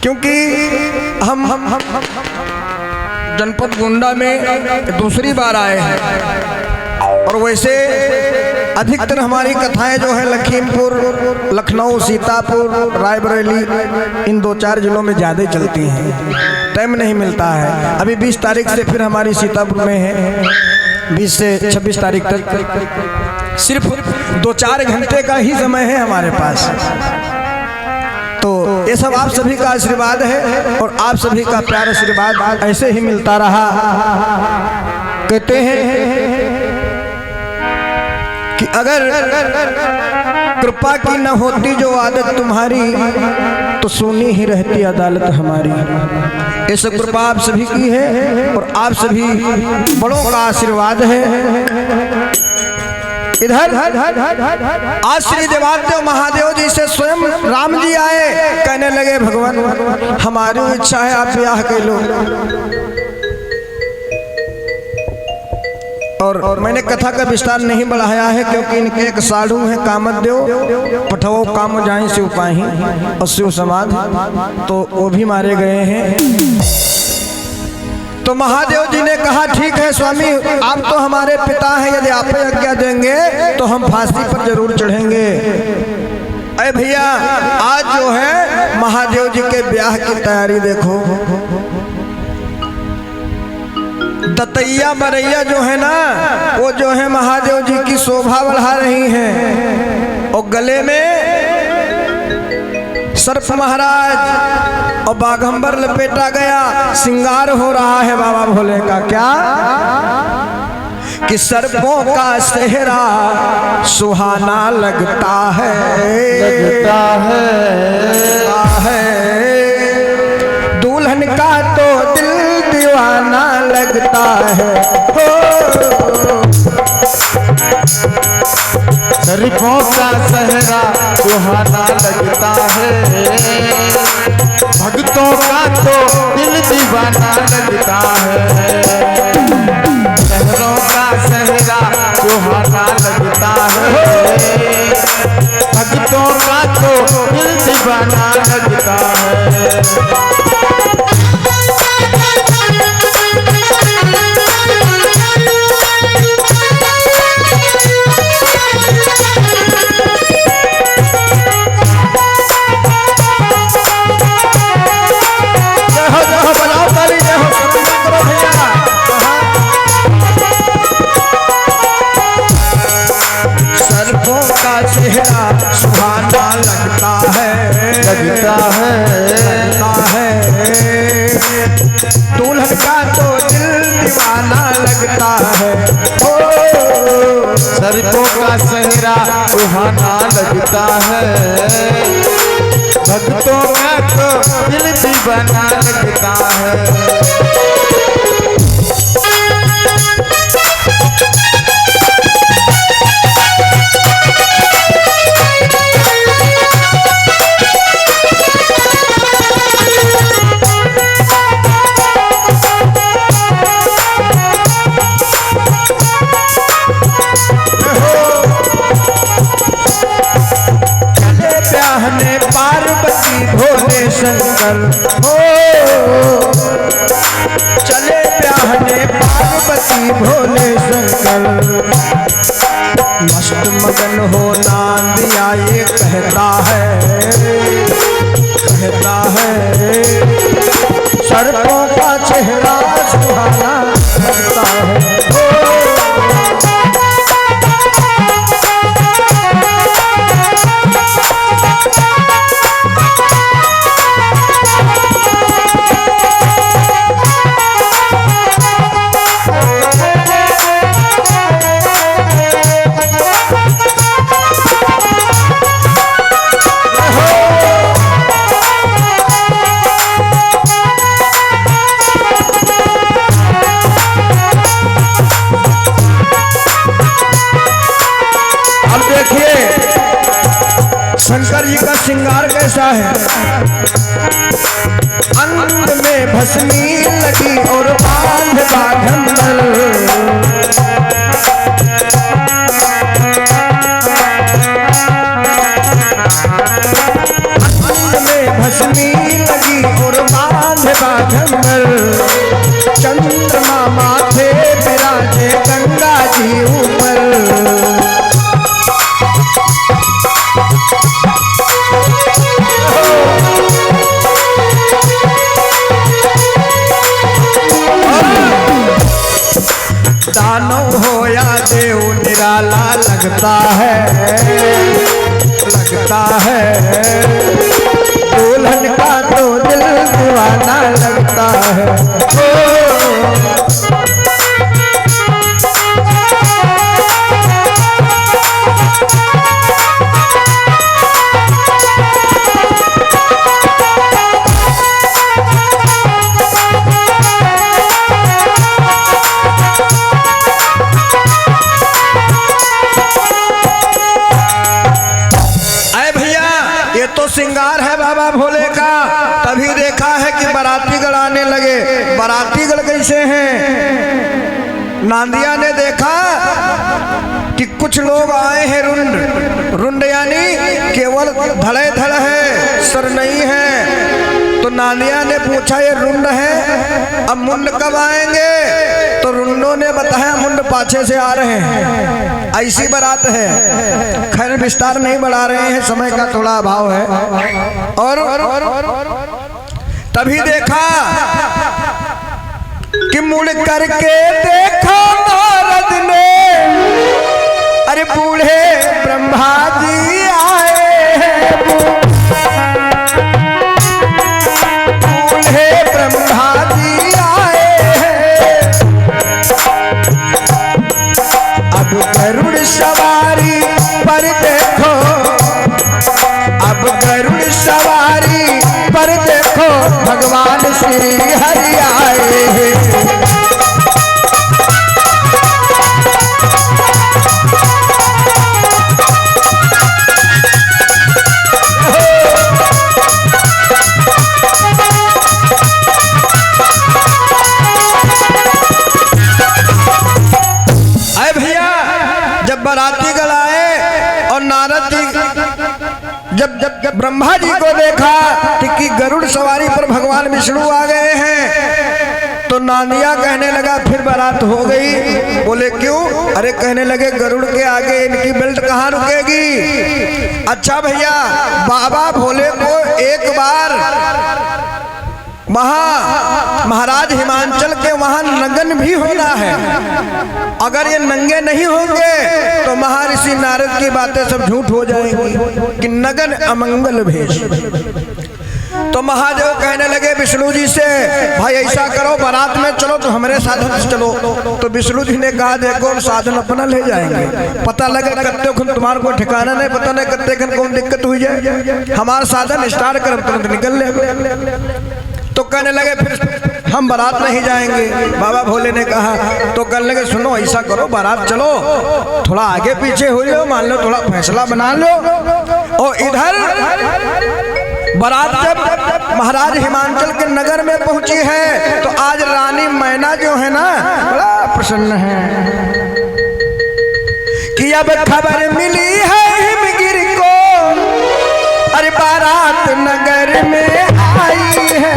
क्योंकि हम जनपद गोंडा में दूसरी बार आए हैं और वैसे अधिकतर हमारी कथाएं जो है लखीमपुर, लखनऊ, सीतापुर, रायबरेली इन 2-4 जिलों में ज़्यादा चलती हैं। टाइम नहीं मिलता है। अभी 20 तारीख से फिर हमारी सीतापुर में है, 20 से 26 तारीख तक सिर्फ 2-4 घंटे का ही समय है हमारे पास। तो ये सब आप सभी का आशीर्वाद है और आप सभी का प्यार आशीर्वाद ऐसे ही मिलता रहा। कहते हैं कि अगर कृपा की न होती जो आदत तुम्हारी तो सुनी ही रहती अदालत हमारी। ये सब कृपा आप सभी की है और आप सभी बड़ों का आशीर्वाद है। इधर आज श्री देवाधिदेव महादेव जी से स्वयं राम जी आए, कहने लगे भगवान हमारी इच्छा है आप ब्याह कर लो। और मैंने कथा का विस्तार नहीं बढ़ाया है क्योंकि इनके एक साधु हैं कामदेव, पठवो काम जाए शिव पाही और शिव समाध, तो वो भी मारे गए हैं। तो महादेव जी ने कहा ठीक है स्वामी, आप तो हमारे पिता हैं, यदि आप आज्ञा देंगे तो हम फांसी पर जरूर चढ़ेंगे। अरे भैया आज जो है महादेव जी के ब्याह की तैयारी देखो। दतैया बरैया जो है ना, वो जो है महादेव जी की शोभा बढ़ा रही हैं और गले में सर्प महाराज और बाघंबर लपेटा गया, श्रृंगार हो रहा है बाबा भोले का। क्या कि सर्पों का सेहरा सुहाना लगता है, दुल्हन का तो दिल दीवाना लगता है। सर्पों का सेहरा सुहाना लगता है, भक्तों का तो दिल दीवाना लगता है। शहरों का सेहरा सुहाना लगता है, भक्तों का तो दिल दीवाना लगता है। सुहाना लगता है, दुल्हन का तो दिल दीवाना लगता है। सर्पों का सेहरा सुहाना लगता है, भक्तों का तो दिल दीवाना लगता है। पार्वती भोले शंकर हो, चले ब्याहने पार्वती हरि भोले शंकर। मस्त मगन हो नांदिया ये कहता है सर्पों का चेहरा सुहाना लगता है। शंकर जी का श्रृंगार कैसा है? अंग में भस्मी लगी और बांध बाघंबर। अंग में भस्मी लगी और बांध बाघंबर। चंद्रमा माथे विराजे गंगा जी ऊपर। दानव हो या देव निराला लगता है दुल्हन का तो दिल दीवाना लगता है। श्रृंगार है बाबा भोले का। तभी देखा है कि बारातीगढ़ आने लगे। बारातीगढ़ कैसे हैं? नांदिया ने देखा कि कुछ लोग आए हैं रुंड यानी केवल धड़े धड़ है, सर नहीं है। तो नांदिया ने पूछा ये रुंड है, अब मुंड कब आएंगे? तो रुंडों ने बताया मुंड पाछे से आ रहे हैं। ऐसी बारात है। खैर विस्तार नहीं बढ़ा रहे हैं, समय का थोड़ा अभाव है। और तभी देखा कि मुड़ करके देखा नारद ने, अरे बूढ़े ब्रह्मा जी आए हैं। बूढ़े ब्रह्मा जी आए हैं। अब गरुड़ सवारी पर देखो, अब गरुड़ सवारी पर देखो भगवान श्री हरि आए हैं। बारातीगढ़ आए और नारद जी जब ब्रह्मा जी को देखा कि गरुड़ सवारी पर भगवान विष्णु आ गए हैं, तो नांदिया कहने लगा फिर बारात हो गई। बोले क्यों? अरे कहने लगे गरुड़ के आगे इनकी बेल्ट कहाँ रुकेगी। अच्छा भैया, बाबा भोले को एक बार महाराज हिमांचल के वहां नगन भी होना है। अगर ये नंगे नहीं होंगे तो महर्षि नारद की बातें सब झूठ हो जाएंगी कि नगन अमंगल भेष। तो महादेव कहने लगे विष्णु जी से, भाई ऐसा करो बारात में चलो तो हमारे साधन से चलो। तो विष्णु जी ने कहा देखो साधन अपना ले जाएंगे, पता लगे कत्ते खन तुम्हारे को ठिकाना नहीं, पता नहीं कत्ते खन कौन दिक्कत हुई जाए, हमारा साधन स्टार्ट कर तुरंत निकल ले। तो कहने लगे फिर हम बारात नहीं जाएंगे। बाबा भोले ने कहा तो कहने लगे सुनो ऐसा करो बारात चलो, थोड़ा आगे पीछे हो लो, मान लो थोड़ा फैसला बना लो। और इधर बारात जब महाराज हिमांचल के नगर में पहुंची है तो आज रानी मैना जो है ना बड़ा प्रसन्न है कि अब खबर मिली है हिमगिर को, अरे बारात नगर में आई है।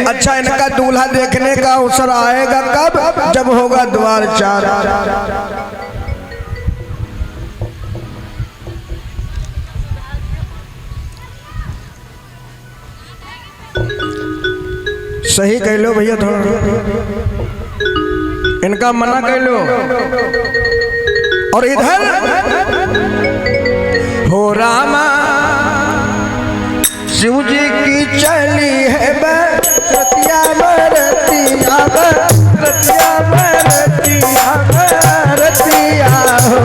अच्छा इनका दूल्हा देखने का अवसर आएगा कब? जब होगा द्वार चार। सही कह लो भैया, थोड़ा इनका मना कह लो। और इधर हो रामा शिव जी की चली है बरतिया बरतिया बरतिया बरतिया बरतिया हो।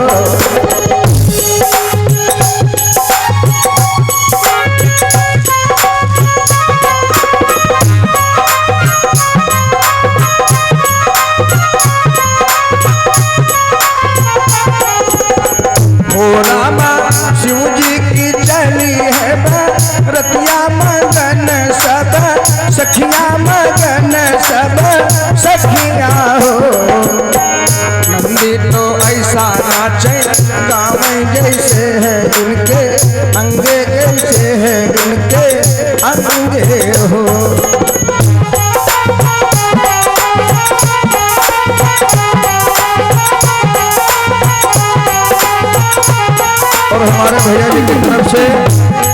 रामा शिव जी की चली है बरतिया मगन सब सखिया मगन सब सखिया हो। नंदी तो ऐसा नाचे गाँव जैसे है इनके अंगे, कैसे है इनके अंगे हो। और हमारे भैया जी की तरफ से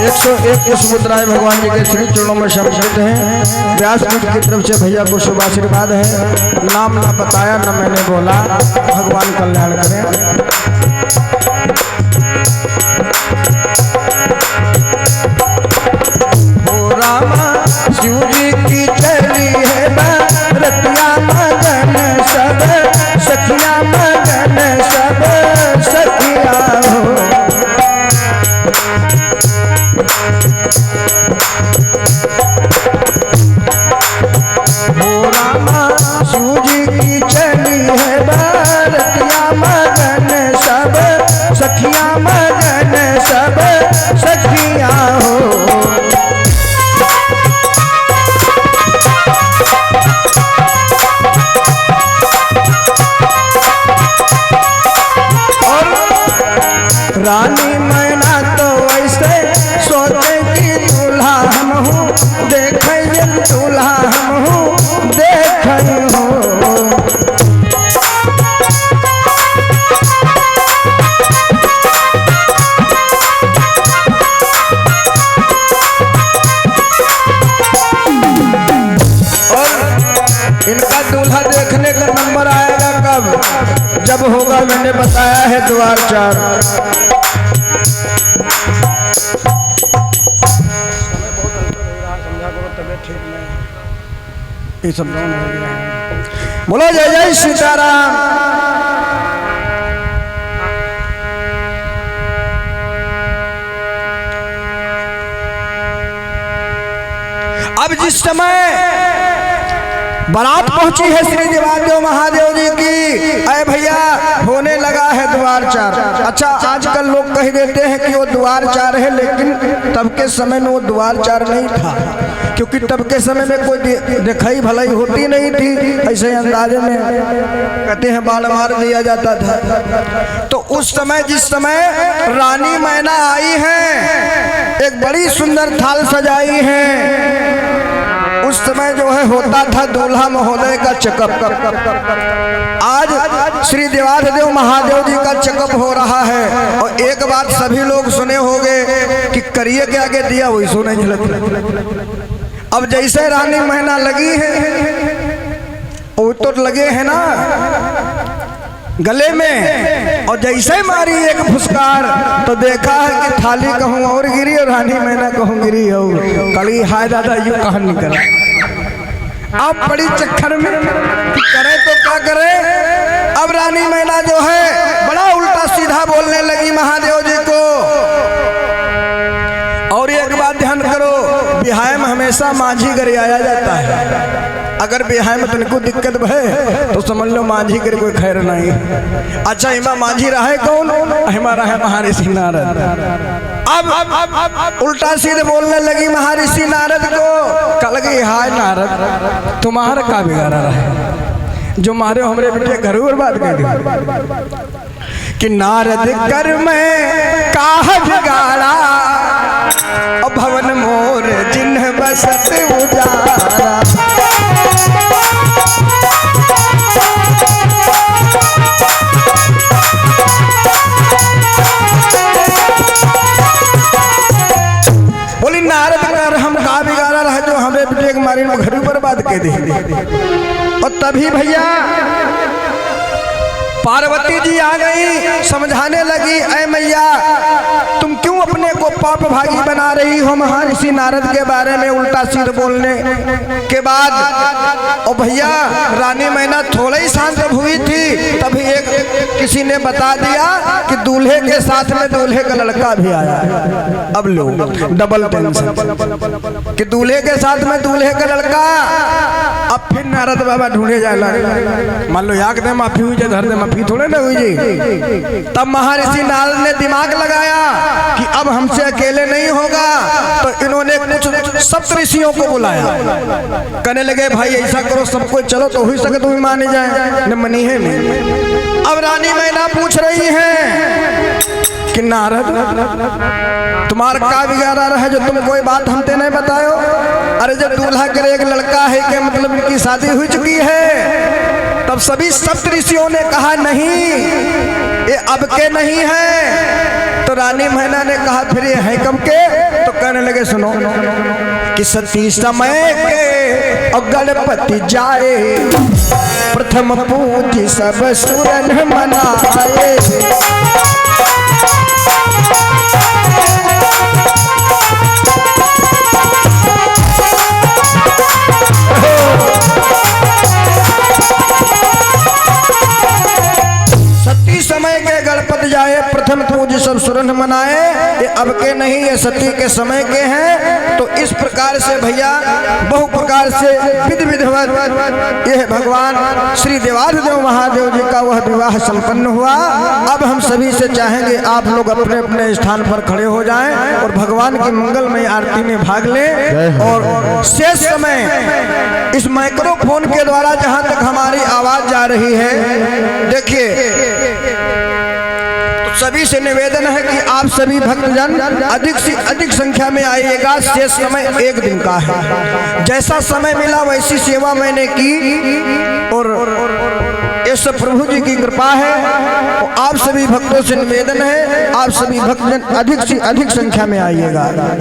101 पुष्प मुद्राएं भगवान जी के श्री चरणों में समर्पित हैं। व्यास जी की तरफ से भैया को शुभ आशीर्वाद है। नाम ना बताया ना मैंने बोला, भगवान कल्याण करें। ओ रामा शिव जी की चली है बरतिया मगन सब सखिया मगन सब सखिया हो। शिव जी की चली है बरतिया मगन सब सखिया मगन सब सखिया हो। और रानी मैना तो ऐसे सोचे कि दूल्हा हम हूँ, देखे दूल्हा हम हूँ, देखे हो। इनका दूल्हा देखने का नंबर आएगा कब? जब होगा मैंने बताया है द्वार चार। ये सब बोलो जय जय सीताराम। अब जिस समय बारात पहुंची है श्री देवादेव महादेव जी की, अरे भैया होने लगा है द्वार चार। अच्छा आजकल लोग कह देते हैं कि वो द्वार चार है, लेकिन तब के समय में वो द्वार चार नहीं था, क्योंकि तब के समय में कोई दिखाई भलाई होती नहीं थी। ऐसे अंदाजे में कहते हैं बाल मार दिया जाता था। तो उस समय जिस समय रानी मैना आई है, एक बड़ी सुंदर थाल सजाई है, उस समय जो है होता था दूल्हा महोदय का चेकअप। आज श्री देवादेव महादेव जी का चेकअप हो रहा है। और एक बात सभी लोग सुने होंगे कि करिए के आगे दिया वही सुने झलक। अब जैसे रानी मैना लगी है, वो तो लगे है ना गले में, और जैसे मारी एक फुसकार तो देखा है कि थाली कहूँ और गिरी और रानी मैना कहूँ गिरी हो। कड़ी हाय दादा यू कहा निकला। आप बड़ी चक्कर में कि करे तो क्या करे। अब रानी मैना जो है बड़ा उल्टा सीधा बोलने लगी महादेव जी को। और एक बात ध्यान करो, बिहार में हमेशा माझी गरियाया जाता है। अगर बिहार में तुमको दिक्कत भय तो समझ लो माझी कर कोई खैर नहीं। अच्छा हिमा माझी रहे कौन? हिमा रहे महर्षि नारद। अब उल्टा सीधे बोलने लगी महर्षि नारद को। कल गई हाय नारद तुम्हारा का बिगाड़ा रहे जो मारे हमरे बेटे घर बर्बाद कर दिया कि नारद कर में काह बिगाड़ा भवन मोर जिन्ह बसत उजारा। मारी में घर बर्बाद के दे। और तभी भैया पार्वती जी आ गई, समझाने लगी, ऐ मैया तुम क्यों अपने को पाप भागी बना रही हो महर्षि नारद के बारे में उल्टा सीध बोलने के बाद। और भैया रानी मैना थोड़ा ही शांत हुई थी, तभी एक किसी ने बता दिया कि दूल्हे के साथ में दूल्हे का लड़का भी आया। अब लो डबल टेंशन कि दूल्हे के साथ में दूल्हे का लड़का। अब फिर नारद बाबा ढूंढे जाला, मान लो याद दे माफी हुई धर दे माफी थोड़े ना हुई जी। तब महर्षि नारद ने दिमाग लगाया कि अब हमसे अकेले नहीं होगा, तो इन्होंने कुछ सप्तऋषियों को बुलाया। कहने लगे भाई ऐसा करो सबको चलो तो हो सके तुम माने जाए न मनी है नहीं। अब रानी मैना पूछ रही है कि नारद तुम्हारा का बिगाड़ा रहा है जो तुम कोई बात हमसे नहीं बतायो। अरे जब दूल्हा करे एक लड़का है कि मतलब इनकी शादी हो चुकी है। तब सभी सप्तऋषियों ने कहा नहीं ये अब के नहीं है। तो रानी मैना ने कहा फिर ये है कब के। तो कहने लगे सुनो कि सती समय के और गणपति जाए प्रथम पूज सब सुरन मनाए। सती समय के गणपति जाए प्रथम पूज सब सुरन मनाए। ये अब के नहीं ये सती के समय के हैं। तो इस प्रकार से भैया बहु प्रकार से विधि विधिवत यह भगवान श्री देवाधिदेव महादेव जी का वह विवाह संपन्न हुआ। अब हम सभी से चाहेंगे आप लोग अपने अपने स्थान पर खड़े हो जाएं और भगवान की मंगलमय आरती में भाग लें। और शेष समय इस माइक्रोफोन के द्वारा जहां तक हमारी आवाज जा रही है, देखिए तो सभी से निवेदन है कि आप सभी भक्तजन अधिक से अधिक संख्या में आइएगा। शेष समय एक दिन का है, जैसा समय मिला वैसी सेवा मैंने की और ये सब प्रभु जी की कृपा है। और आप सभी भक्तों से निवेदन है आप सभी भक्तजन अधिक से अधिक संख्या में आइएगा।